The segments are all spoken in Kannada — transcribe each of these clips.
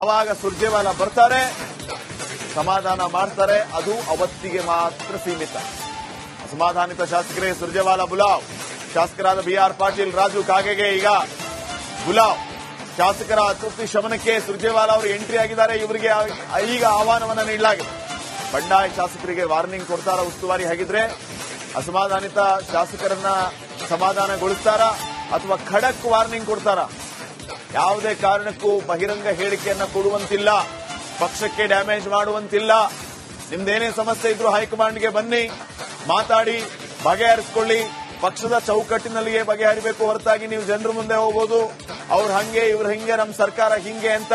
ಅವಾಗ ಸುರ್ಜೇವಾಲಾ ಬರ್ತಾರೆ, ಸಮಾಧಾನ ಮಾಡ್ತಾರೆ. ಅದು ಅವತ್ತಿಗೆ ಮಾತ್ರ ಸೀಮಿತ. ಅಸಮಾಧಾನಿತ ಶಾಸಕರಿಗೆ ಸುರ್ಜೇವಾಲಾ ಬುಲಾವ್. ಶಾಸಕರಾದ BR ಪಾಟೀಲ್, ರಾಜು ಕಾಗೆಗೆ ಈಗ ಬುಲಾವ್. ಶಾಸಕರ ಅತೃಪ್ತಿ ಶಮನಕ್ಕೆ ಸುರ್ಜೇವಾಲಾ ಅವರು ಎಂಟ್ರಿ ಆಗಿದ್ದಾರೆ. ಇವರಿಗೆ ಈಗ ಆಹ್ವಾನವನ್ನ ನೀಡಲಾಗಿದೆ. ಬಂಡಾಯ ಶಾಸಕರಿಗೆ ವಾರ್ನಿಂಗ್ ಕೊಡ್ತಾರ ಉಸ್ತುವಾರಿ? ಹಾಗಿದ್ರೆ ಅಸಮಾಧಾನಿತ ಶಾಸಕರನ್ನ ಸಮಾಧಾನಗೊಳಿಸ್ತಾರ ಅಥವಾ ಖಡಕ್ ವಾರ್ನಿಂಗ್ ಕೊಡ್ತಾರ? ಯಾವುದೇ ಕಾರಣಕ್ಕೂ ಬಹಿರಂಗ ಹೇಳಿಕೆಯನ್ನ ಕೊಡುವಂತಿಲ್ಲ, ಪಕ್ಷಕ್ಕೆ ಡ್ಯಾಮೇಜ್ ಮಾಡುವಂತಿಲ್ಲ. ನಿಮ್ದೇನೇ ಸಮಸ್ಯೆ ಇದ್ರೂ ಹೈಕಮಾಂಡ್ಗೆ ಬನ್ನಿ, ಮಾತಾಡಿ ಬಗೆಹರಿಸಿಕೊಳ್ಳಿ. ಪಕ್ಷದ ಚೌಕಟ್ಟಿನಲ್ಲಿಯೇ ಬಗೆಹರಿಬೇಕು ಹೊರತಾಗಿ ನೀವು ಜನರ ಮುಂದೆ ಹೋಗೋದು ಅವ್ರು ಹಂಗೆ ಇವ್ರು ಹಿಂಗೆ ನಮ್ಮ ಸರ್ಕಾರ ಹಿಂಗೆ ಅಂತ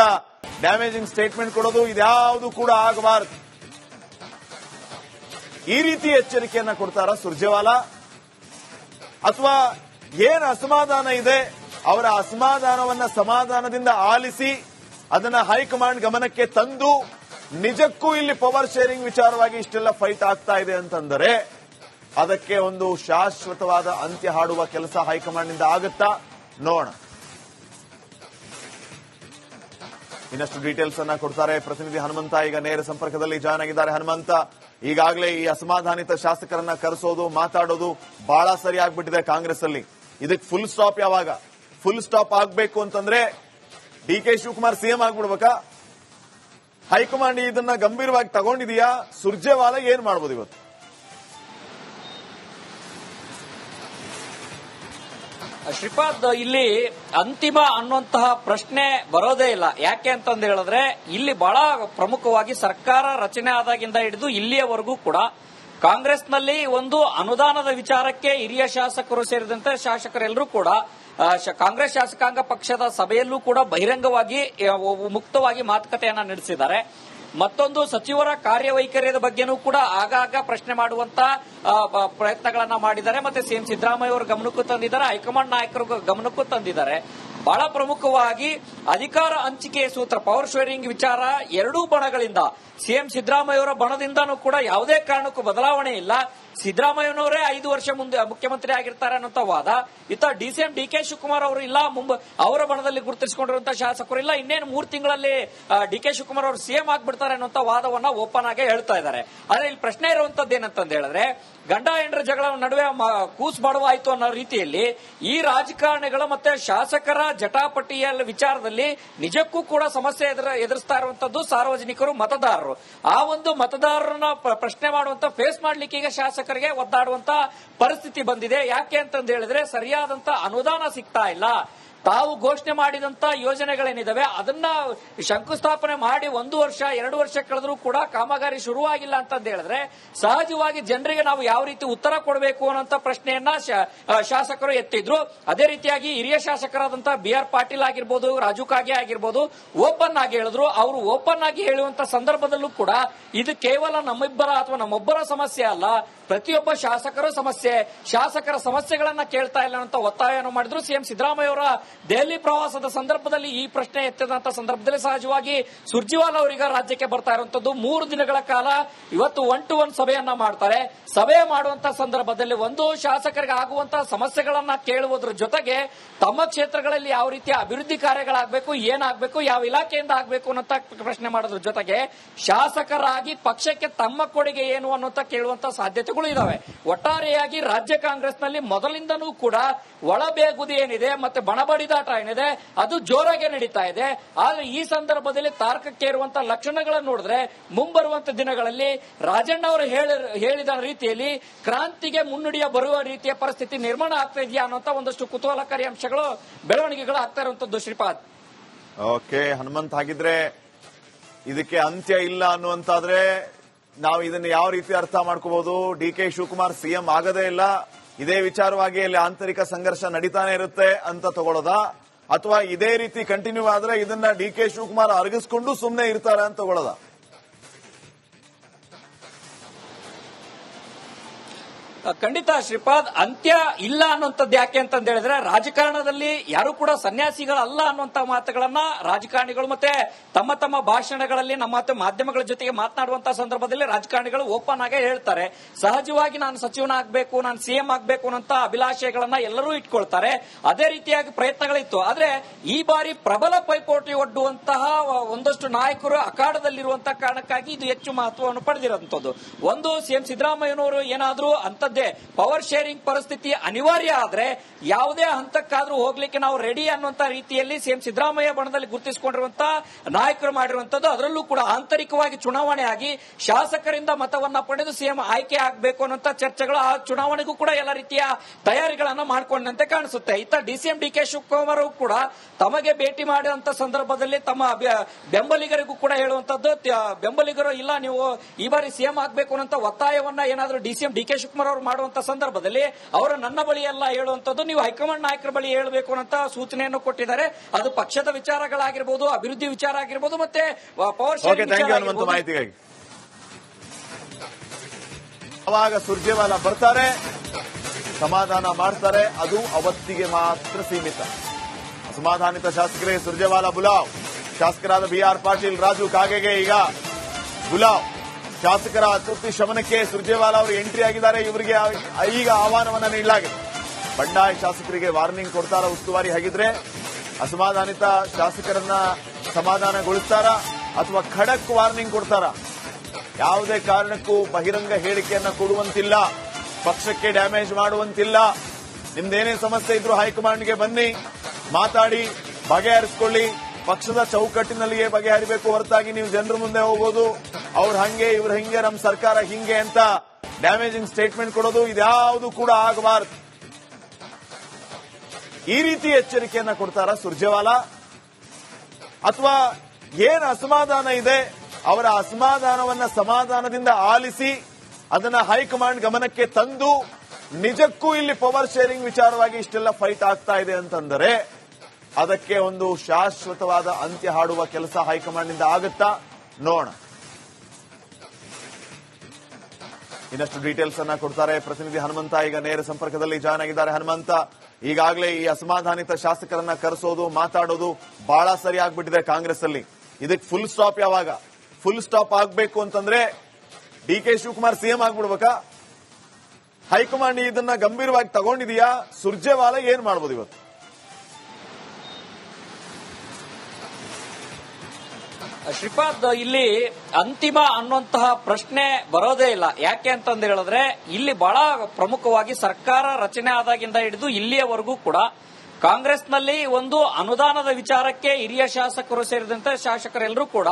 ಡ್ಯಾಮೇಜಿಂಗ್ ಸ್ಟೇಟ್ಮೆಂಟ್ ಕೊಡೋದು ಇದ್ಯಾವುದು ಕೂಡ ಆಗಬಾರದು. ಈ ರೀತಿ ಎಚ್ಚರಿಕೆಯನ್ನ ಕೊಡ್ತಾರ ಸುರ್ಜೇವಾಲಾ? ಅಥವಾ ಏನು ಅಸಮಾಧಾನ ಇದೆ ಅವರ ಅಸಮಾಧಾನವನ್ನ ಸಮಾಧಾನದಿಂದ ಆಲಿಸಿ ಅದನ್ನ ಹೈಕಮಾಂಡ್ ಗಮನಕ್ಕೆ ತಂದು ನಿಜಕ್ಕೂ ಇಲ್ಲಿ ಪವರ್ ಶೇರಿಂಗ್ ವಿಚಾರವಾಗಿ ಇಷ್ಟೆಲ್ಲ ಫೈಟ್ ಆಗ್ತಾ ಇದೆ ಅಂತಂದರೆ ಅದಕ್ಕೆ ಒಂದು ಶಾಶ್ವತವಾದ ಅಂತ್ಯ ಹಾಡುವ ಕೆಲಸ ಹೈಕಮಾಂಡ್ನಿಂದ ಆಗುತ್ತಾ ನೋಡೋಣ. ಇನ್ನಷ್ಟು ಡೀಟೇಲ್ಸ್ ಅನ್ನ ಕೊಡ್ತಾರೆ ಪ್ರತಿನಿಧಿ ಹನುಮಂತ. ಈಗ ನೇರ ಸಂಪರ್ಕದಲ್ಲಿ ಜಾಯ್ನ್ ಆಗಿದ್ದಾರೆ. ಹನುಮಂತ, ಈಗಾಗಲೇ ಈ ಅಸಮಾಧಾನಿತ ಶಾಸಕರನ್ನ ಕರೆಸೋದು ಮಾತಾಡೋದು ಬಹಳ ಸರಿ ಆಗ್ಬಿಟ್ಟಿದೆ ಕಾಂಗ್ರೆಸ್ ಅಲ್ಲಿ. ಇದಕ್ಕೆ ಫುಲ್ ಸ್ಟಾಪ್ ಯಾವಾಗ? ಫುಲ್ ಸ್ಟಾಪ್ ಆಗ್ಬೇಕು ಅಂತಂದ್ರೆ DK ಶಿವಕುಮಾರ್ CM ಆಗ್ಬಿಡ್ಬೇಕಾ? ಹೈಕಮಾಂಡ್ ಇದನ್ನ ಗಂಭೀರವಾಗಿ ತಗೊಂಡಿದೆಯಾ? ಸುರ್ಜೇವಾಲಾ ಏನ್ ಮಾಡ್ಬೋದು ಇವತ್ತು? ಶ್ರೀಪಾದ್, ಇಲ್ಲಿ ಅಂತಿಮ ಅನ್ನುವಂತಹ ಪ್ರಶ್ನೆ ಬರೋದೇ ಇಲ್ಲ. ಯಾಕೆ ಅಂತಂದು ಹೇಳಿದ್ರೆ ಇಲ್ಲಿ ಬಹಳ ಪ್ರಮುಖವಾಗಿ ಸರ್ಕಾರ ರಚನೆ ಆದಾಗಿಂದ ಹಿಡಿದು ಇಲ್ಲಿಯವರೆಗೂ ಕೂಡ ಕಾಂಗ್ರೆಸ್ನಲ್ಲಿ ಒಂದು ಅನುದಾನದ ವಿಚಾರಕ್ಕೆ ಹಿರಿಯ ಶಾಸಕರು ಸೇರಿದಂತೆ ಶಾಸಕರೆಲ್ಲರೂ ಕೂಡ ಕಾಂಗ್ರೆಸ್ ಶಾಸಕಾಂಗ ಪಕ್ಷದ ಸಭೆಯಲ್ಲೂ ಕೂಡ ಬಹಿರಂಗವಾಗಿ ಮುಕ್ತವಾಗಿ ಮಾತುಕತೆಯನ್ನ ನಡೆಸಿದ್ದಾರೆ. ಮತ್ತೊಂದು ಸಚಿವರ ಕಾರ್ಯವೈಖರಿಯ ಬಗ್ಗೆನೂ ಕೂಡ ಆಗಾಗ ಪ್ರಶ್ನೆ ಮಾಡುವಂತ ಪ್ರಯತ್ನಗಳನ್ನ ಮಾಡಿದ್ದಾರೆ. ಮತ್ತೆ CM ಸಿದ್ದರಾಮಯ್ಯ ಅವರ ಗಮನಕ್ಕೂ ತಂದಿದ್ದಾರೆ, ಹೈಕಮಾಂಡ್ ನಾಯಕರು ಗಮನಕ್ಕೂ ತಂದಿದ್ದಾರೆ. ಬಹಳ ಪ್ರಮುಖವಾಗಿ ಅಧಿಕಾರ ಹಂಚಿಕೆಯ ಸೂತ್ರ ಪವರ್ ಶೇರಿಂಗ್ ವಿಚಾರ ಎರಡೂ ಬಣಗಳಿಂದ, CM ಸಿದ್ದರಾಮಯ್ಯ ಅವರ ಬಣದಿಂದನೂ ಕೂಡ ಯಾವುದೇ ಕಾರಣಕ್ಕೂ ಬದಲಾವಣೆ ಇಲ್ಲ. ಸಿದ್ದರಾಮಯ್ಯನವರೇ 5 ವರ್ಷ ಮುಂದೆ ಮುಖ್ಯಮಂತ್ರಿ ಆಗಿರ್ತಾರೆ ಅನ್ನೋ ವಾದ. ಇತ್ತ CM DK ಶಿವಕುಮಾರ್ ಅವರು ಇಲ್ಲ, ಅವರ ಬಣದಲ್ಲಿ ಗುರುತಿಸಿಕೊಂಡಿರುವಂತಹ ಶಾಸಕರು ಇಲ್ಲ, ಇನ್ನೇನು 3 ತಿಂಗಳಲ್ಲಿ DK ಶಿವಕುಮಾರ್ ಅವರು CM ಆಗ್ಬಿಡ್ತಾರೆ ಅನ್ನೋ ವಾದವನ್ನ ಓಪನ್ ಆಗಿ ಹೇಳ್ತಾ ಇದ್ದಾರೆ. ಆದ್ರೆ ಇಲ್ಲಿ ಪ್ರಶ್ನೆ ಇರುವಂತದ್ದು ಏನಂತಂದು ಹೇಳಿದ್ರೆ, ಗಂಡ ಹೆಂಡರ ಜಗಳ ನಡುವೆ ಕೂಸು ಮಾಡುವಾಯ್ತು ಅನ್ನೋ ರೀತಿಯಲ್ಲಿ ಈ ರಾಜಕಾರಣಿಗಳು ಮತ್ತೆ ಶಾಸಕರ ಜಟಾಪಟಿಯ ವಿಚಾರದಲ್ಲಿ ನಿಜಕ್ಕೂ ಕೂಡ ಸಮಸ್ಯೆ ಎದುರಿಸ್ತಾ ಇರುವಂತದ್ದು ಸಾರ್ವಜನಿಕರು, ಮತದಾರರು. ಆ ಒಂದು ಮತದಾರರನ್ನ ಪ್ರಶ್ನೆ ಮಾಡುವಂತ ಫೇಸ್ ಮಾಡ್ಲಿಕ್ಕೆ ಈಗ ಶಾಸಕರಿಗೆ ಒದ್ದಾಡುವಂತ ಪರಿಸ್ಥಿತಿ ಬಂದಿದೆ. ಯಾಕೆ ಅಂತಂದು ಹೇಳಿದ್ರೆ ಸರಿಯಾದಂತ ಅನುದಾನ ಸಿಗ್ತಾ ಇಲ್ಲ. ತಾವು ಘೋಷಣೆ ಮಾಡಿದಂತ ಯೋಜನೆಗಳೇನಿದಾವೆ ಅದನ್ನ ಶಂಕುಸ್ಥಾಪನೆ ಮಾಡಿ 1 ವರ್ಷ 2 ವರ್ಷ ಕಳೆದ್ರೂ ಕೂಡ ಕಾಮಗಾರಿ ಶುರುವಾಗಿಲ್ಲ ಅಂತಂದು ಹೇಳಿದ್ರೆ ಸಹಜವಾಗಿ ಜನರಿಗೆ ನಾವು ಯಾವ ರೀತಿ ಉತ್ತರ ಕೊಡಬೇಕು ಅನ್ನೋ ಪ್ರಶ್ನೆಯನ್ನ ಶಾಸಕರು ಎತ್ತಿದ್ರು. ಅದೇ ರೀತಿಯಾಗಿ ಹಿರಿಯ ಶಾಸಕರಾದಂತ BR ಪಾಟೀಲ್ ಆಗಿರ್ಬೋದು, ರಾಜು ಕಾಗೆ ಆಗಿರ್ಬೋದು ಓಪನ್ ಆಗಿ ಹೇಳಿದ್ರು. ಅವರು ಓಪನ್ ಆಗಿ ಹೇಳುವಂತ ಸಂದರ್ಭದಲ್ಲೂ ಕೂಡ ಇದು ಕೇವಲ ನಮ್ಮಿಬ್ಬರ ಅಥವಾ ನಮ್ಮೊಬ್ಬರ ಸಮಸ್ಯೆ ಅಲ್ಲ, ಪ್ರತಿಯೊಬ್ಬ ಶಾಸಕರ ಸಮಸ್ಯೆ, ಶಾಸಕರ ಸಮಸ್ಯೆಗಳನ್ನ ಕೇಳ್ತಾ ಇಲ್ಲ ಅಂತ ಒತ್ತಾಯವನ್ನು ಮಾಡಿದ್ರು. CM ಸಿದ್ದರಾಮಯ್ಯ ಅವರ ದೆಹಲಿ ಪ್ರವಾಸದ ಸಂದರ್ಭದಲ್ಲಿ ಈ ಪ್ರಶ್ನೆ ಎತ್ತಿದಂತ ಸಂದರ್ಭದಲ್ಲಿ ಸಹಜವಾಗಿ ಸುರ್ಜೇವಾಲಾ ಅವರಿಗೆ ರಾಜ್ಯಕ್ಕೆ ಬರ್ತಾ ಇರುವಂತದ್ದು 3 ದಿನಗಳ ಕಾಲ ಇವತ್ತು 1-to-1 ಸಭೆಯನ್ನ ಮಾಡ್ತಾರೆ. ಸಭೆ ಮಾಡುವಂತ ಸಂದರ್ಭದಲ್ಲಿ ಒಂದು ಶಾಸಕರಿಗೆ ಆಗುವಂತಹ ಸಮಸ್ಯೆಗಳನ್ನ ಕೇಳುವುದರ ಜೊತೆಗೆ ತಮ್ಮ ಕ್ಷೇತ್ರಗಳಲ್ಲಿ ಯಾವ ರೀತಿಯ ಅಭಿವೃದ್ಧಿ ಕಾರ್ಯಗಳಾಗಬೇಕು, ಏನಾಗಬೇಕು, ಯಾವ ಇಲಾಖೆಯಿಂದ ಆಗಬೇಕು ಅನ್ನೋ ಪ್ರಶ್ನೆ ಮಾಡೋದ್ರ ಜೊತೆಗೆ ಶಾಸಕರಾಗಿ ಪಕ್ಷಕ್ಕೆ ತಮ್ಮ ಕೊಡುಗೆ ಏನು ಅನ್ನೋಂತ ಕೇಳುವಂತ ಸಾಧ್ಯತೆಗಳು ಇದಾವೆ. ಒಟ್ಟಾರೆಯಾಗಿ ರಾಜ್ಯ ಕಾಂಗ್ರೆಸ್ನಲ್ಲಿ ಮೊದಲಿಂದನೂ ಕೂಡ ಒಳಬೇಗುದಿ ಏನಿದೆ ಮತ್ತೆ ಬಣಬಡಿದಾಟ ಏನಿದೆ ಅದು ಜೋರಾಗಿ ನಡೀತಾ ಇದೆ. ಆದ್ರೆ ಈ ಸಂದರ್ಭದಲ್ಲಿ ತಾರಕಕ್ಕೇರುವಂತಹ ಲಕ್ಷಣಗಳನ್ನು ನೋಡಿದ್ರೆ ಮುಂಬರುವಂತ ದಿನಗಳಲ್ಲಿ ರಾಜಣ್ಣ ಅವರು ಹೇಳಿದ ರೀತಿಯಲ್ಲಿ ಕ್ರಾಂತಿಗೆ ಮುನ್ನುಡಿಯ ಬರುವ ರೀತಿಯ ಪರಿಸ್ಥಿತಿ ನಿರ್ಮಾಣ ಆಗ್ತಾ ಇದೆಯಾ ಅನ್ನೋಂತ ಒಂದಷ್ಟು ಕುತೂಹಲಕಾರಿ ಅಂಶಗಳು, ಬೆಳವಣಿಗೆಗಳು ಆಗ್ತಾ ಇರುವಂತದ್ದು. ಶ್ರೀಪಾದ್, ಓಕೆ ಹನುಮಂತ್, ಹಾಗಿದ್ರೆ ಇದಕ್ಕೆ ಅಂತ್ಯ ಇಲ್ಲ ಅನ್ನುವಂತಾದ್ರೆ ನಾವು ಇದನ್ನ ಯಾವ ರೀತಿ ಅರ್ಥ ಮಾಡ್ಕೋಬಹುದು? DK ಶಿವಕುಮಾರ್ CM ಆಗದೇ ಇಲ್ಲ, ಇದೇ ವಿಚಾರವಾಗಿ ಅಲ್ಲಿ ಆಂತರಿಕ ಸಂಘರ್ಷ ನಡೀತಾನೆ ಇರುತ್ತೆ ಅಂತ ತಗೊಳ್ಳೋದಾ? ಅಥವಾ ಇದೇ ರೀತಿ ಕಂಟಿನ್ಯೂ ಆದ್ರೆ ಇದನ್ನ DK ಶಿವಕುಮಾರ್ ಅರಗಿಸ್ಕೊಂಡು ಸುಮ್ಮನೆ ಇರ್ತಾರೆ ಅಂತ ತಗೊಳ್ಳೋದಾ? ಖಂಡಿತ ಶ್ರೀಪಾದ್, ಅಂತ್ಯ ಇಲ್ಲ ಅನ್ನುವಂಥದ್ದು ಯಾಕೆ ಅಂತಂದ ಹೇಳಿದ್ರೆ ರಾಜಕಾರಣದಲ್ಲಿ ಯಾರು ಕೂಡ ಸನ್ಯಾಸಿಗಳಲ್ಲ ಅನ್ನುವಂತ ಮಾತುಗಳನ್ನ ರಾಜಕಾರಣಿಗಳು ಮತ್ತೆ ತಮ್ಮ ತಮ್ಮ ಭಾಷಣಗಳಲ್ಲಿ ನಮ್ಮ ಮಾಧ್ಯಮಗಳ ಜೊತೆಗೆ ಮಾತನಾಡುವಂತಹ ಸಂದರ್ಭದಲ್ಲಿ ರಾಜಕಾರಣಿಗಳು ಓಪನ್ ಆಗೇ ಹೇಳ್ತಾರೆ. ಸಹಜವಾಗಿ ನಾನು ಸಚಿವನ ಆಗ್ಬೇಕು, ನಾನು ಸಿಎಂ ಆಗ್ಬೇಕು ಅನ್ನೋಂತ ಅಭಿಲಾಷೆಗಳನ್ನ ಎಲ್ಲರೂ ಇಟ್ಕೊಳ್ತಾರೆ. ಅದೇ ರೀತಿಯಾಗಿ ಪ್ರಯತ್ನಗಳಿತ್ತು. ಆದ್ರೆ ಈ ಬಾರಿ ಪ್ರಬಲ ಪೈಪೋಟಿ ಒಡ್ಡುವಂತಹ ಒಂದಷ್ಟು ನಾಯಕರು ಅಖಾಡದಲ್ಲಿರುವಂತಹ ಕಾರಣಕ್ಕಾಗಿ ಇದು ಹೆಚ್ಚು ಮಹತ್ವವನ್ನು ಪಡೆದಿರುವಂತದ್ದು. ಒಂದು, ಸಿಎಂ ಸಿದ್ದರಾಮಯ್ಯನವರು ಏನಾದ್ರೂ ಅಂತದ್ದೇ ಪವರ್ ಶೇರಿಂಗ್ ಪರಿಸ್ಥಿತಿ ಅನಿವಾರ್ಯ ಆದ್ರೆ ಯಾವುದೇ ಹಂತಕ್ಕಾದ್ರೂ ಹೋಗ್ಲಿಕ್ಕೆ ನಾವು ರೆಡಿ ಅನ್ನುವಂತ ರೀತಿಯಲ್ಲಿ ಸಿಎಂ ಸಿದ್ದರಾಮಯ್ಯ ಬಣದಲ್ಲಿ ಗುರುತಿಸಿಕೊಂಡಿರುವಂತಹ ನಾಯಕರು ಮಾಡಿರುವಂತದ್ದು. ಅದರಲ್ಲೂ ಕೂಡ ಆಂತರಿಕವಾಗಿ ಚುನಾವಣೆ ಆಗಿ ಶಾಸಕರಿಂದ ಮತವನ್ನ ಪಡೆದು ಸಿಎಂ ಆಯ್ಕೆ ಆಗಬೇಕು ಅನ್ನುವಂತ ಚರ್ಚೆಗಳು ಆ ಚುನಾವಣೆಗೂ ಕೂಡ ಎಲ್ಲ ರೀತಿಯ ತಯಾರಿಗಳನ್ನ ಮಾಡಿಕೊಂಡಂತೆ ಕಾಣಿಸುತ್ತೆ. ಇತ್ತ ಡಿಸಿಎಂ ಡಿಕೆ ಶಿವಕುಮಾರ್ ಕೂಡ ತಮಗೆ ಭೇಟಿ ಮಾಡಿದಂತ ಸಂದರ್ಭದಲ್ಲಿ ತಮ್ಮ ಬೆಂಬಲಿಗರಿಗೂ ಕೂಡ ಹೇಳುವಂತದ್ದು, ಬೆಂಬಲಿಗರು ಇಲ್ಲ ನೀವು ಈ ಬಾರಿ ಸಿಎಂ ಆಗಬೇಕು ಅನ್ನೋ ಒತ್ತಾಯವನ್ನ ಏನಾದರೂ ಡಿಸಿಎಂ ಡಿಕೆ ಶಿವಕುಮಾರ್ ಅವರು ಮಾಡುವಂತ ಸಂದರ್ಭದಲ್ಲಿ ಅವರು ನನ್ನ ಬಳಿ ಎಲ್ಲ ಹೇಳುವಂತದ್ದು, ನೀವು ಹೈಕಮಾಂಡ್ ನಾಯಕರ ಬಳಿ ಹೇಳಬೇಕು ಅನ್ನೋ ಸೂಚನೆಯನ್ನು ಕೊಟ್ಟಿದ್ದಾರೆ. ಅದು ಪಕ್ಷದ ವಿಚಾರಗಳಾಗಿರ್ಬೋದು, ಅಭಿವೃದ್ಧಿ ವಿಚಾರ ಆಗಿರ್ಬೋದು, ಮತ್ತೆ ಪವರ್ ಶೇರಿಂಗ್ ಮಾಹಿತಿಗಾಗಿ. ಅವಾಗ ಸುರ್ಜೇವಾಲಾ ಬರ್ತಾರೆ, ಸಮಾಧಾನ ಮಾಡ್ತಾರೆ, ಅದು ಅವತ್ತಿಗೆ ಮಾತ್ರ ಸೀಮಿತ. ಅಸಮಾಧಾನಿತ ಶಾಸಕರಿಗೆ ಸುರ್ಜೇವಾಲಾ ಬುಲಾವ್. ಶಾಸಕರಾದ ಬಿಆರ್ ಪಾಟೀಲ್, ರಾಜು ಕಾಗೆಗೆ ಈಗ ಬುಲಾವ್. ಶಾಸಕರ ಅತೃಪ್ತಿ ಶಮನಕ್ಕೆ ಸುರ್ಜೇವಾಲಾ ಅವರು ಎಂಟ್ರಿ ಆಗಿದ್ದಾರೆ. ಇವರಿಗೆ ಈಗ ಆಹ್ವಾನವನ್ನ ನೀಡಲಾಗಿದೆ. ಬಂಡಾಯ ಶಾಸಕರಿಗೆ ವಾರ್ನಿಂಗ್ ಕೊಡ್ತಾರ ಉಸ್ತುವಾರಿ? ಹಾಗಿದ್ರೆ ಅಸಮಾಧಾನಿತ ಶಾಸಕರನ್ನ ಸಮಾಧಾನಗೊಳಿಸ್ತಾರ ಅಥವಾ ಖಡಕ್ ವಾರ್ನಿಂಗ್ ಕೊಡ್ತಾರ? ಯಾವುದೇ ಕಾರಣಕ್ಕೂ ಬಹಿರಂಗ ಹೇಳಿಕೆಯನ್ನ ಕೊಡುವಂತಿಲ್ಲ, ಪಕ್ಷಕ್ಕೆ ಡ್ಯಾಮೇಜ್ ಮಾಡುವಂತಿಲ್ಲ. ನಿಮ್ದೇನೇ ಸಮಸ್ಯೆ ಇದ್ರೂ ಹೈಕಮಾಂಡ್ಗೆ ಬನ್ನಿ, ಮಾತಾಡಿ ಬಗೆಹರಿಸಿಕೊಳ್ಳಿ. ಪಕ್ಷದ ಚೌಕಟ್ಟಿನಲ್ಲಿಯೇ ಬಗೆಹರಿಬೇಕು ಹೊರತಾಗಿ ನೀವು ಜನರ ಮುಂದೆ ಹೋಗೋದು ಅವ್ರು ಹಂಗೆ ಇವ್ರು ಹಿಂಗೆ ನಮ್ಮ ಸರ್ಕಾರ ಹಿಂಗೆ ಅಂತ ಡ್ಯಾಮೇಜಿಂಗ್ ಸ್ಟೇಟ್ಮೆಂಟ್ ಕೊಡೋದು ಇದ್ಯಾವುದು ಕೂಡ ಆಗಬಾರದು. ಈ ರೀತಿ ಎಚ್ಚರಿಕೆಯನ್ನ ಕೊಡ್ತಾರ ಸುರ್ಜೇವಾಲಾ? ಅಥವಾ ಏನು ಅಸಮಾಧಾನ ಇದೆ ಅವರ ಅಸಮಾಧಾನವನ್ನ ಸಮಾಧಾನದಿಂದ ಆಲಿಸಿ ಅದನ್ನ ಹೈಕಮಾಂಡ್ ಗಮನಕ್ಕೆ ತಂದು ನಿಜಕ್ಕೂ ಇಲ್ಲಿ ಪವರ್ ಶೇರಿಂಗ್ ವಿಚಾರವಾಗಿ ಇಷ್ಟೆಲ್ಲ ಫೈಟ್ ಆಗ್ತಾ ಇದೆ ಅಂತಂದರೆ ಅದಕ್ಕೆ ಒಂದು ಶಾಶ್ವತವಾದ ಅಂತ್ಯ ಹಾಡುವ ಕೆಲಸ ಹೈಕಮಾಂಡ್ನಿಂದ ಆಗುತ್ತಾ ನೋಡೋಣ. ಇನ್ನಷ್ಟು ಡೀಟೇಲ್ಸ್ ಅನ್ನ ಕೊಡ್ತಾರೆ ಪ್ರತಿನಿಧಿ ಹನುಮಂತ. ಈಗ ನೇರ ಸಂಪರ್ಕದಲ್ಲಿ ಜಾಯ್ನ್ ಆಗಿದ್ದಾರೆ. ಹನುಮಂತ, ಈಗಾಗಲೇ ಈ ಅಸಮಾಧಾನಿತ ಶಾಸಕರನ್ನ ಕರೆಸೋದು ಮಾತಾಡೋದು ಬಹಳ ಸರಿ ಆಗ್ಬಿಟ್ಟಿದೆ ಕಾಂಗ್ರೆಸ್ ಅಲ್ಲಿ. ಇದಕ್ಕೆ ಫುಲ್ ಸ್ಟಾಪ್ ಯಾವಾಗ? ಫುಲ್ ಸ್ಟಾಪ್ ಆಗ್ಬೇಕು ಅಂತಂದ್ರೆ ಡಿಕೆ ಶಿವಕುಮಾರ್ ಸಿಎಂ ಆಗ್ಬಿಡ್ಬೇಕಾ? ಹೈಕಮಾಂಡ್ ಇದನ್ನ ಗಂಭೀರವಾಗಿ ತಗೊಂಡಿದೆಯಾ? ಸುರ್ಜೇವಾಲಾ ಏನ್ ಮಾಡ್ಬೋದು ಇವತ್ತು? ಶ್ರೀಪಾದ್, ಇಲ್ಲಿ ಅಂತಿಮ ಅನ್ನುವಂತಹ ಪ್ರಶ್ನೆ ಬರೋದೇ ಇಲ್ಲ. ಯಾಕೆ ಅಂತಂದು ಹೇಳಿದ್ರೆ ಇಲ್ಲಿ ಬಹಳ ಪ್ರಮುಖವಾಗಿ ಸರ್ಕಾರ ರಚನೆ ಆದಾಗಿಂದ ಹಿಡಿದು ಇಲ್ಲಿಯವರೆಗೂ ಕೂಡ ಕಾಂಗ್ರೆಸ್ನಲ್ಲಿ ಒಂದು ಅನುದಾನದ ವಿಚಾರಕ್ಕೆ ಹಿರಿಯ ಶಾಸಕರು ಸೇರಿದಂತೆ ಶಾಸಕರೆಲ್ಲರೂ ಕೂಡ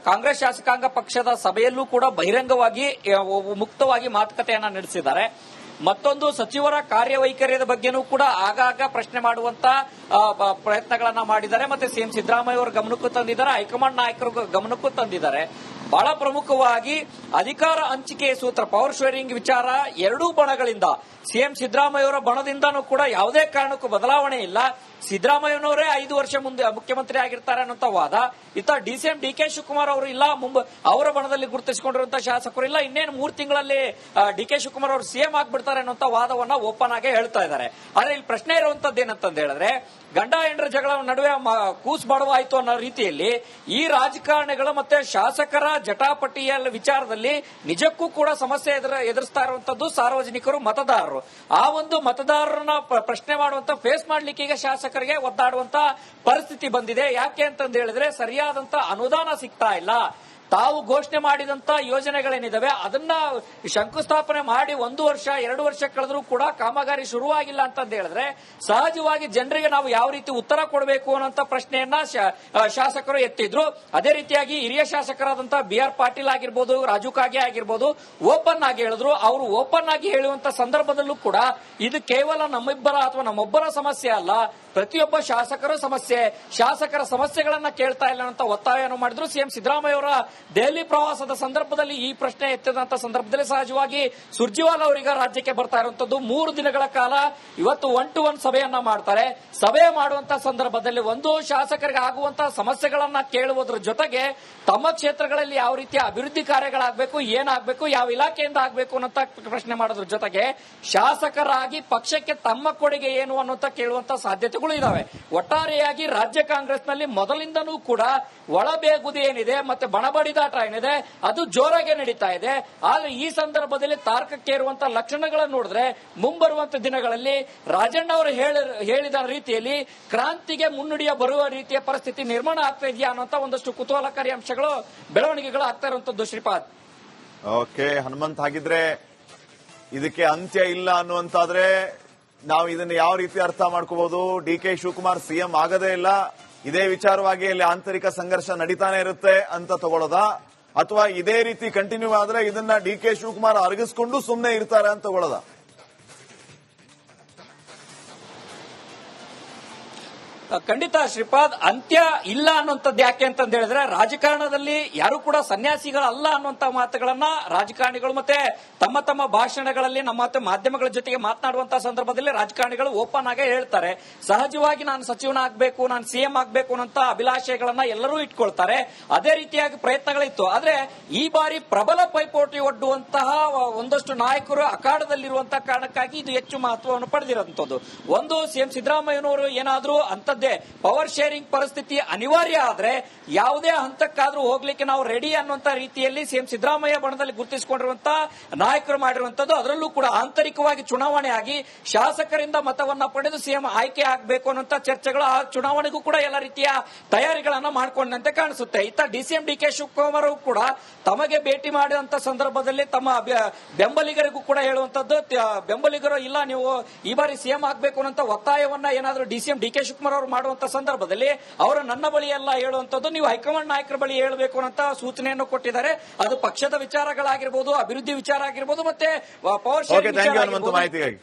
ಕಾಂಗ್ರೆಸ್ ಶಾಸಕಾಂಗ ಪಕ್ಷದ ಸಭೆಯಲ್ಲೂ ಕೂಡ ಬಹಿರಂಗವಾಗಿ ಮುಕ್ತವಾಗಿ ಮಾತುಕತೆಯನ್ನ ನಡೆಸಿದ್ದಾರೆ. ಮತ್ತೊಂದು, ಸಚಿವರ ಕಾರ್ಯವೈಖರಿಯ ಬಗ್ಗೆನೂ ಕೂಡ ಆಗಾಗ ಪ್ರಶ್ನೆ ಮಾಡುವಂತ ಪ್ರಯತ್ನಗಳನ್ನ ಮಾಡಿದ್ದಾರೆ. ಮತ್ತೆ ಸಿಎಂ ಸಿದ್ದರಾಮಯ್ಯ ಅವರ ಗಮನಕ್ಕೂ ತಂದಿದ್ದಾರೆ, ಹೈಕಮಾಂಡ್ ನಾಯಕರು ಗಮನಕ್ಕೂ ತಂದಿದ್ದಾರೆ. ಬಹಳ ಪ್ರಮುಖವಾಗಿ ಅಧಿಕಾರ ಹಂಚಿಕೆ ಸೂತ್ರ ಪವರ್ ಶೇರಿಂಗ್ ವಿಚಾರ ಎರಡೂ ಬಣಗಳಿಂದ, ಸಿಎಂ ಸಿದ್ದರಾಮಯ್ಯ ಅವರ ಬಣದಿಂದನೂ ಕೂಡ ಯಾವುದೇ ಕಾರಣಕ್ಕೂ ಬದಲಾವಣೆ ಇಲ್ಲ. ಸಿದ್ದರಾಮಯ್ಯನವರೇ 5 ವರ್ಷ ಮುಂದೆ ಮುಖ್ಯಮಂತ್ರಿ ಆಗಿರ್ತಾರೆ ಅನ್ನೋ ವಾದ. ಇತ್ತ ಡಿಸಿಎಂ ಡಿಕೆ ಶಿವಕುಮಾರ್ ಅವರು ಇಲ್ಲ, ಅವರ ಬಣದಲ್ಲಿ ಗುರುತಿಸಿಕೊಂಡಿರುವಂತಹ ಶಾಸಕರು ಇಲ್ಲ, ಇನ್ನೇನು 3 ತಿಂಗಳಲ್ಲಿ ಡಿಕೆ ಶಿವಕುಮಾರ್ ಅವರು ಸಿಎಂ ಆಗ್ಬಿಡ್ತಾರೆ ಅನ್ನೋ ವಾದವನ್ನ ಓಪನ್ ಆಗಿ ಹೇಳ್ತಾ ಇದ್ದಾರೆ. ಆದ್ರೆ ಇಲ್ಲಿ ಪ್ರಶ್ನೆ ಇರುವಂತದ್ದು ಏನಂತಂದ ಹೇಳಿದ್ರೆ, ಗಂಡ ಹೆಂಡರ ಜಗಳ ನಡುವೆ ಕೂಸು ಬಡವಾಯಿತು ಅನ್ನೋ ರೀತಿಯಲ್ಲಿ ಈ ರಾಜಕಾರಣಿಗಳು ಮತ್ತೆ ಶಾಸಕರ ಜಟಾಪಟಿಯ ವಿಚಾರದಲ್ಲಿ ನಿಜಕ್ಕೂ ಕೂಡ ಸಮಸ್ಯೆ ಎದುರಿಸ್ತಾ ಇರುವಂತದ್ದು ಸಾರ್ವಜನಿಕರು, ಮತದಾರರು. ಆ ಒಂದು ಮತದಾರರನ್ನ ಪ್ರಶ್ನೆ ಮಾಡುವಂತ ಫೇಸ್ ಮಾಡ್ಲಿಕ್ಕೆ ಈಗ ಶಾಸಕರಿಗೆ ಒದ್ದಾಡುವಂತ ಪರಿಸ್ಥಿತಿ ಬಂದಿದೆ. ಯಾಕೆ ಅಂತಂದು ಹೇಳಿದ್ರೆ ಸರಿಯಾದಂತ ಅನುದಾನ ಸಿಗ್ತಾ ಇಲ್ಲ. ತಾವು ಘೋಷಣೆ ಮಾಡಿದಂತ ಯೋಜನೆಗಳೇನಿದಾವೆ ಅದನ್ನ ಶಂಕುಸ್ಥಾಪನೆ ಮಾಡಿ 1 ವರ್ಷ 2 ವರ್ಷ ಕಳೆದ್ರೂ ಕೂಡ ಕಾಮಗಾರಿ ಶುರುವಾಗಿಲ್ಲ ಅಂತಂದು ಹೇಳಿದ್ರೆ ಸಹಜವಾಗಿ ಜನರಿಗೆ ನಾವು ಯಾವ ರೀತಿ ಉತ್ತರ ಕೊಡಬೇಕು ಅನ್ನೋ ಪ್ರಶ್ನೆಯನ್ನ ಶಾಸಕರು ಎತ್ತಿದ್ರು. ಅದೇ ರೀತಿಯಾಗಿ ಹಿರಿಯ ಶಾಸಕರಾದಂತಹ ಬಿಆರ್ ಪಾಟೀಲ್ ಆಗಿರ್ಬೋದು, ರಾಜು ಕಾಗೆ ಆಗಿರ್ಬೋದು ಓಪನ್ ಆಗಿ ಹೇಳಿದ್ರು. ಅವರು ಓಪನ್ ಆಗಿ ಹೇಳುವಂತ ಸಂದರ್ಭದಲ್ಲೂ ಕೂಡ ಇದು ಕೇವಲ ನಮ್ಮಿಬ್ಬರ ಅಥವಾ ನಮ್ಮೊಬ್ಬರ ಸಮಸ್ಯೆ ಅಲ್ಲ, ಪ್ರತಿಯೊಬ್ಬ ಶಾಸಕರ ಸಮಸ್ಯೆ, ಶಾಸಕರ ಸಮಸ್ಯೆಗಳನ್ನ ಕೇಳ್ತಾ ಇಲ್ಲ ಅಂತ ಒತ್ತಾಯವನ್ನು ಮಾಡಿದ್ರು. ಸಿಎಂ ಸಿದ್ದರಾಮಯ್ಯ ಅವರ ದೆಹಲಿ ಪ್ರವಾಸದ ಸಂದರ್ಭದಲ್ಲಿ ಈ ಪ್ರಶ್ನೆ ಎತ್ತಿದಂತ ಸಂದರ್ಭದಲ್ಲಿ ಸಹಜವಾಗಿ ಸುರ್ಜೇವಾಲಾ ಅವರಿಗೆ ರಾಜ್ಯಕ್ಕೆ ಬರ್ತಾ ಇರುವಂತದ್ದು 3 ದಿನಗಳ ಕಾಲ ಇವತ್ತು 1-to-1 ಸಭೆಯನ್ನ ಮಾಡ್ತಾರೆ. ಸಭೆ ಮಾಡುವಂತ ಸಂದರ್ಭದಲ್ಲಿ ಒಂದು ಶಾಸಕರಿಗೆ ಆಗುವಂತಹ ಸಮಸ್ಯೆಗಳನ್ನ ಕೇಳುವುದರ ಜೊತೆಗೆ ತಮ್ಮ ಕ್ಷೇತ್ರಗಳಲ್ಲಿ ಯಾವ ರೀತಿಯ ಅಭಿವೃದ್ಧಿ ಕಾರ್ಯಗಳಾಗಬೇಕು, ಏನಾಗಬೇಕು, ಯಾವ ಇಲಾಖೆಯಿಂದ ಆಗಬೇಕು ಅನ್ನೋ ಪ್ರಶ್ನೆ ಮಾಡೋದ್ರ ಜೊತೆಗೆ ಶಾಸಕರಾಗಿ ಪಕ್ಷಕ್ಕೆ ತಮ್ಮ ಕೊಡುಗೆ ಏನು ಅನ್ನುವಂತ ಕೇಳುವಂತ ಸಾಧ್ಯತೆಗಳು ಇದಾವೆ. ಒಟ್ಟಾರೆಯಾಗಿ ರಾಜ್ಯ ಕಾಂಗ್ರೆಸ್ನಲ್ಲಿ ಮೊದಲಿಂದನೂ ಕೂಡ ಒಳಬೇಗುದಿ ಏನಿದೆ ಮತ್ತೆ ಬಣಬಡಿದಾಟ ಏನಿದೆ ಅದು ಜೋರಾಗಿ ನಡೀತಾ ಇದೆ. ಆದ್ರೆ ಈ ಸಂದರ್ಭದಲ್ಲಿ ತಾರಕಕ್ಕೇರುವಂತಹ ಲಕ್ಷಣಗಳನ್ನು ನೋಡಿದ್ರೆ ಮುಂಬರುವಂತ ದಿನಗಳಲ್ಲಿ ರಾಜಣ್ಣ ಅವರು ಹೇಳಿದ ರೀತಿಯಲ್ಲಿ ಕ್ರಾಂತಿಗೆ ಮುನ್ನುಡಿಯ ಬರುವ ರೀತಿಯ ಪರಿಸ್ಥಿತಿ ನಿರ್ಮಾಣ ಆಗ್ತಾ ಇದೆಯಾ ಅನ್ನುವಂತ ಒಂದಷ್ಟು ಕುತೂಹಲಕಾರಿ ಅಂಶಗಳು ಬೆಳವಣಿಗೆಗಳು ಆಗ್ತಾ ಇರುವಂತದ್ದು. ಶ್ರೀಪಾದ್, ಓಕೆ ಹನುಮಂತ್, ಹಾಗಿದ್ರೆ ಇದಕ್ಕೆ ಅಂತ್ಯ ಇಲ್ಲ ಅನ್ನುವಂತಾದ್ರೆ ನಾವು ಇದನ್ನ ಯಾವ ರೀತಿ ಅರ್ಥ ಮಾಡ್ಕೋಬಹುದು? ಡಿ.ಕೆ. ಶಿವಕುಮಾರ್ ಸಿಎಂ ಆಗದೇ ಇಲ್ಲ, ಇದೇ ವಿಚಾರವಾಗಿ ಇಲ್ಲಿ ಆಂತರಿಕ ಸಂಘರ್ಷ ನಡೀತಾನೆ ಇರುತ್ತೆ ಅಂತ ತಗೊಳ್ಳೋದಾ, ಅಥವಾ ಇದೇ ರೀತಿ ಕಂಟಿನ್ಯೂ ಆದ್ರೆ ಇದನ್ನ ಡಿ.ಕೆ. ಶಿವಕುಮಾರ್ ಅರಗಿಸ್ಕೊಂಡು ಸುಮ್ಮನೆ ಇರ್ತಾರೆ ಅಂತ ತಗೊಳ್ಳೋದಾ? ಖಂಡಿತ ಶ್ರೀಪಾದ್, ಅಂತ್ಯ ಇಲ್ಲ ಅನ್ನುವಂಥದ್ದು ಯಾಕೆ ಅಂತಂದ ಹೇಳಿದ್ರೆ ರಾಜಕಾರಣದಲ್ಲಿ ಯಾರು ಕೂಡ ಸನ್ಯಾಸಿಗಳಲ್ಲ ಅನ್ನುವಂತ ಮಾತುಗಳನ್ನ ರಾಜಕಾರಣಿಗಳು ಮತ್ತೆ ತಮ್ಮ ತಮ್ಮ ಭಾಷಣಗಳಲ್ಲಿ ನಮ್ಮ ಮಾಧ್ಯಮಗಳ ಜೊತೆಗೆ ಮಾತನಾಡುವಂತಹ ಸಂದರ್ಭದಲ್ಲಿ ರಾಜಕಾರಣಿಗಳು ಓಪನ್ ಆಗೇ ಹೇಳ್ತಾರೆ. ಸಹಜವಾಗಿ ನಾನು ಸಚಿವನ ಆಗ್ಬೇಕು, ನಾನು ಸಿಎಂ ಆಗ್ಬೇಕು ಅನ್ನೋಂತ ಅಭಿಲಾಷೆಗಳನ್ನ ಎಲ್ಲರೂ ಇಟ್ಕೊಳ್ತಾರೆ. ಅದೇ ರೀತಿಯಾಗಿ ಪ್ರಯತ್ನಗಳಿತ್ತು. ಆದ್ರೆ ಈ ಬಾರಿ ಪ್ರಬಲ ಪೈಪೋಟಿ ಒಡ್ಡುವಂತಹ ಒಂದಷ್ಟು ನಾಯಕರು ಅಖಾಡದಲ್ಲಿರುವಂತಹ ಕಾರಣಕ್ಕಾಗಿ ಇದು ಹೆಚ್ಚು ಮಹತ್ವವನ್ನು ಪಡೆದಿರುವಂತದ್ದು. ಒಂದು, ಸಿಎಂ ಸಿದ್ದರಾಮಯ್ಯನವರು ಏನಾದ್ರೂ ಅಂತದ್ದೇ ಪವರ್ ಶೇರಿಂಗ್ ಪರಿಸ್ಥಿತಿ ಅನಿವಾರ್ಯ ಆದ್ರೆ ಯಾವುದೇ ಹಂತಕ್ಕಾದ್ರೂ ಹೋಗ್ಲಿಕ್ಕೆ ನಾವು ರೆಡಿ ಅನ್ನುವಂತ ರೀತಿಯಲ್ಲಿ ಸಿಎಂ ಸಿದ್ದರಾಮಯ್ಯ ಬಣದಲ್ಲಿ ಗುರುತಿಸಿಕೊಂಡಿರುವಂತಹ ನಾಯಕರು ಮಾಡಿರುವಂತದ್ದು. ಅದರಲ್ಲೂ ಕೂಡ ಆಂತರಿಕವಾಗಿ ಚುನಾವಣೆ ಆಗಿ ಶಾಸಕರಿಂದ ಮತವನ್ನ ಪಡೆದು ಸಿಎಂ ಆಯ್ಕೆ ಆಗಬೇಕು ಅನ್ನುವಂತ ಚರ್ಚೆಗಳು ಆ ಚುನಾವಣೆಗೂ ಕೂಡ ಎಲ್ಲ ರೀತಿಯ ತಯಾರಿಗಳನ್ನ ಮಾಡಿಕೊಂಡಂತೆ ಕಾಣಿಸುತ್ತೆ. ಇತ್ತ ಡಿಸಿಎಂ ಡಿ.ಕೆ. ಶಿವಕುಮಾರ್ ಕೂಡ ತಮಗೆ ಭೇಟಿ ಮಾಡಿದಂತ ಸಂದರ್ಭದಲ್ಲಿ ತಮ್ಮ ಬೆಂಬಲಿಗರಿಗೂ ಕೂಡ ಹೇಳುವಂತದ್ದು, ಬೆಂಬಲಿಗರು ಇಲ್ಲ ನೀವು ಈ ಬಾರಿ ಸಿಎಂ ಆಗಬೇಕು ಅನ್ನೋ ಒತ್ತಾಯವನ್ನ ಏನಾದರೂ ಡಿಸಿಎಂ ಡಿ.ಕೆ. ಶಿವಕುಮಾರ್ ಅವರು ಮಾಡುವಂತ ಸಂದರ್ಭದಲ್ಲಿ ಅವರು ನನ್ನ ಬಳಿ ಎಲ್ಲ ಹೇಳುವಂತದ್ದು ನೀವು ಹೈಕಮಾಂಡ್ ನಾಯಕರ ಬಳಿ ಹೇಳಬೇಕು ಅನ್ನೋ ಸೂಚನೆಯನ್ನು ಕೊಟ್ಟಿದ್ದಾರೆ. ಅದು ಪಕ್ಷದ ವಿಚಾರಗಳಾಗಿರ್ಬೋದು, ಅಭಿವೃದ್ಧಿ ವಿಚಾರ ಆಗಿರ್ಬೋದು, ಮತ್ತೆ ಪವರ್ ಶೇರಿಂಗ್ ಮಾಹಿತಿಗಾಗಿ